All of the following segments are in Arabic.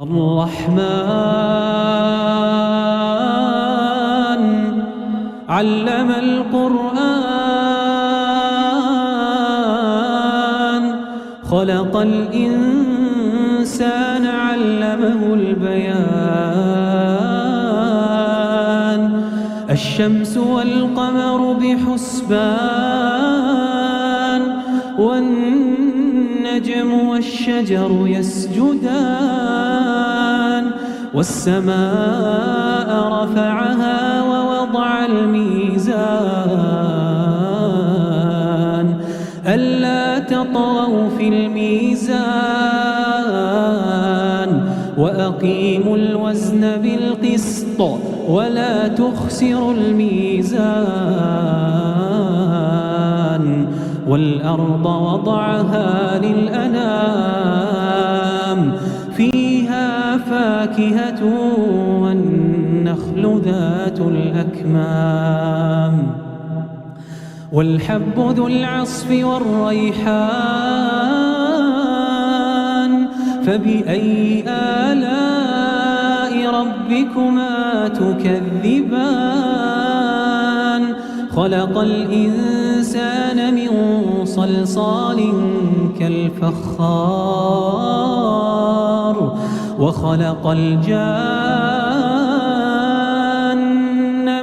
الرحمن علم القرآن خلق الإنسان علمه البيان الشمس والقمر بحسبان والنجم والشجر يسجدان والسماء رفعها ووضع الميزان ألا تطغوا في الميزان وأقيموا الوزن بالقسط ولا تخسروا الميزان والأرض وضعها للأنام فيها فاكهة والنخل ذات الأكمام والحب ذو العصف والريحان فبأي آلاء ربكما تكذبان خلق الإنسان من صلصال كالفخار وخلق الجان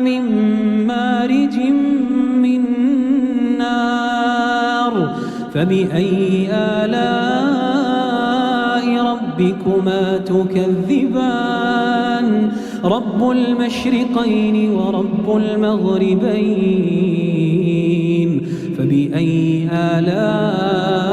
من مارج من نار فبأي آلاء ربكما تكذبان رب المشرقين ورب المغربين فبأي آلاء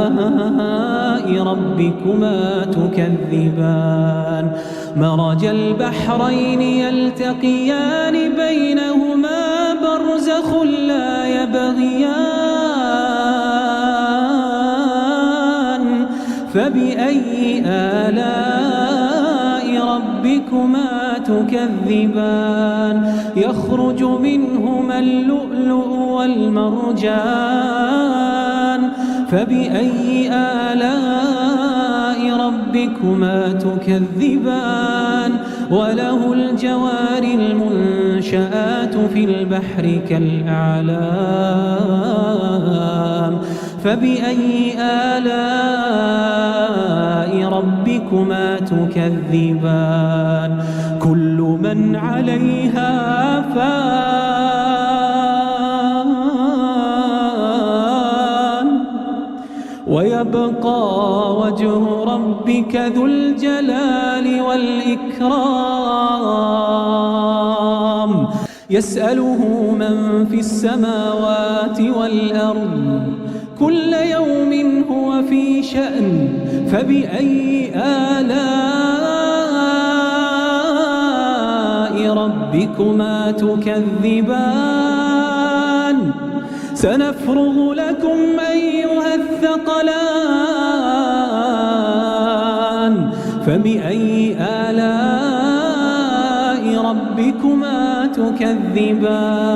ربكما تكذبان مرج البحرين يلتقيان بينهما برزخ لا يبغيان فبأي آلاء ربكما تكذبان يخرج منهما اللؤلؤ والمرجان فبأي آلاء ربكما تكذبان وله الجوار المنشآت في البحر كالأعلام فبأي آلاء ربكما تكذبان كل من عليها فان ويبقى وجه ربك ذو الجلال والإكرام يسأله من في السماوات والأرض كل يوم هو في شأن فبأي آلاء ربكما تكذبان سنفرغ لكم أيها الثقلان فبأي آلاء ربكما تكذبان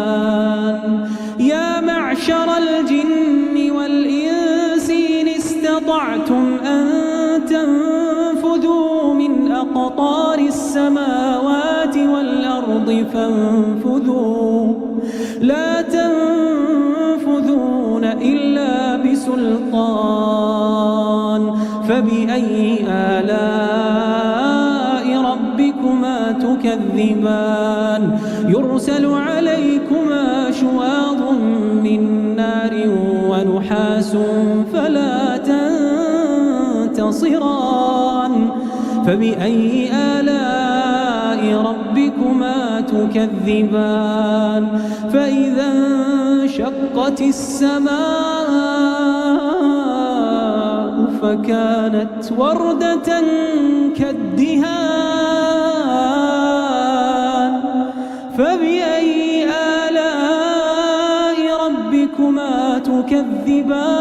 يا معشر الجن والإنس إن استطعتم أن تنفذوا من أقطار السماوات والأرض فانفذوا لا تنفذون إلا بسلطان فبأي آلاء ربكما تكذبان يرسل عليكما شواظ من نار ونحاس فلا تنتصران فبأي آلاء ربكما تكذبان فإذا انشقت السماء فكانت وردة كالدهان فبأي آلاء ربكما تكذبان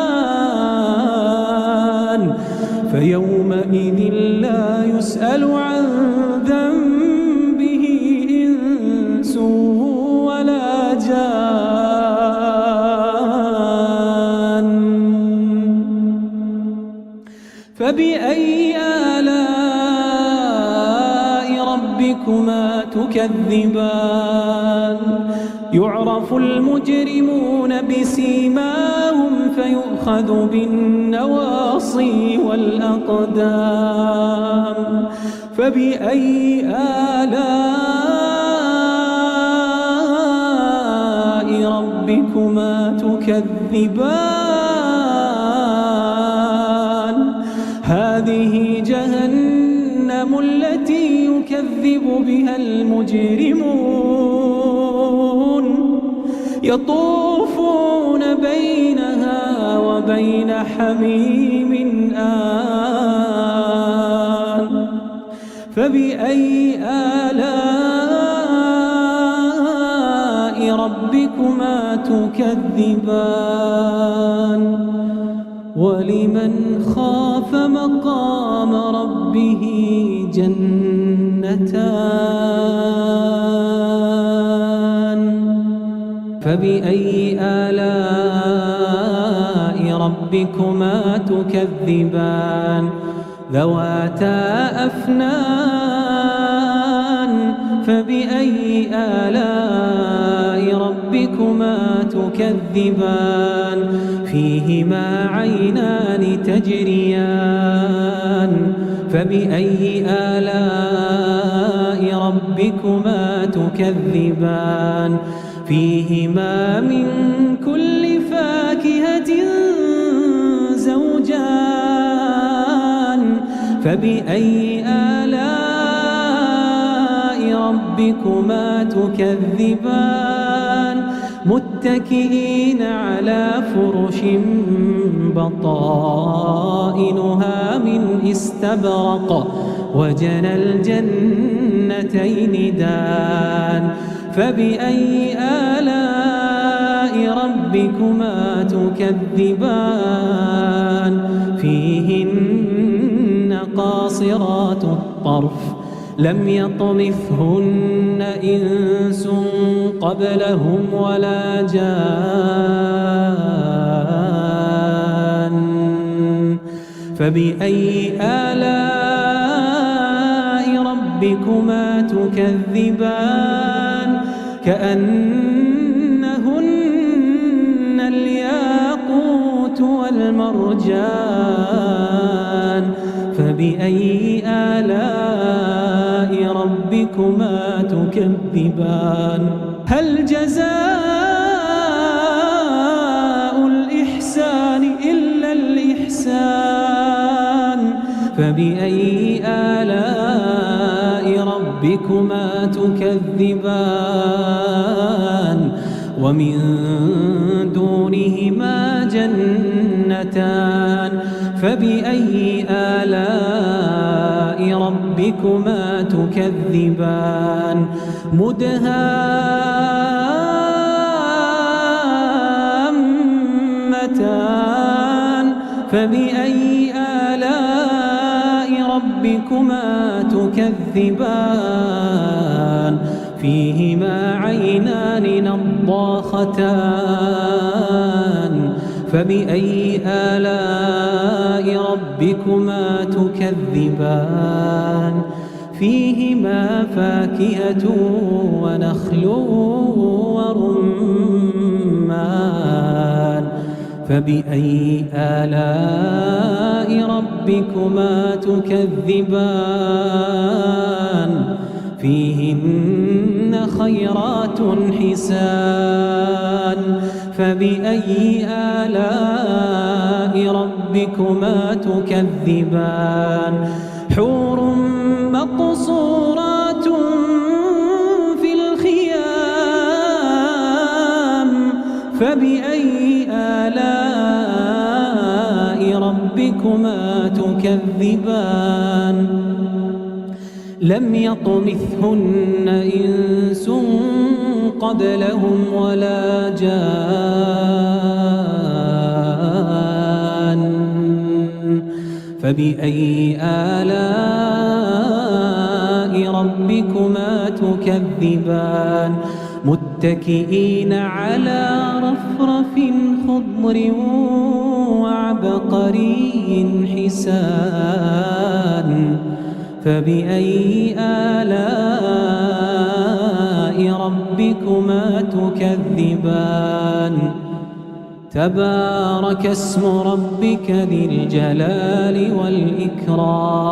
فيومئذ لا يسأل عن ذنبه إنس ولا جان فبأي آلاء ربكما تكذبان يعرف المجرمون بسيماهم فيؤخذ بالنواصي والأقدام فبأي آلاء ربكما تكذبان هذه جهنم التي يكذب بها المجرمون يطوفون بينها وبين حميم آن فبأي آلاء ربكما تكذبان ولمن خاف مقام ربه جنتان فبأي آلاء ربكما تكذبان ذواتا أفنان فبأي آلاء ربكما تكذبان فيهما عينان تجريان فبأي آلاء ربكما تكذبان فيهما من كل فاكهة زوجان فبأي آلاء ربكما تكذبان متكئين على فرش بطائنها من استبرق وجنى الجنتين دان فبأي آلاء ربكما تكذبان فيهن قاصرات الطرف لم يطمثهن إنس قبلهم ولا جان فبأي آلاء ربكما تكذبان كأنهن الياقوت والمرجان فبأي آلاء ربكما تكذبان هل جزاء الإحسان إلا الإحسان فبأي آلاء ربكما تكذبان ومن دونهما جنتان فبأي آلاء ربكما تكذبان مدهامتان فبأي آلاء ربكما تكذبان فيهما عينان نضاختان فبأي آلاء ربكما تكذبان فيهما فاكهة ونخل ورمان فبأي آلاء ربكما تكذبان فيهن خيرات حسان فبأي آلاء ربكما تكذبان حور مقصورات في الخيام فبأي آلاء ربكما تكذبان لم يطمثهن إنس قبلهم ولا جان فبأي آلاء ربكما تكذبان متكئين على رفرف خضر وعبقري حسان فبأي آلاء ربكما تكذبان تبارك اسم ربك ذي الجلال والإكرام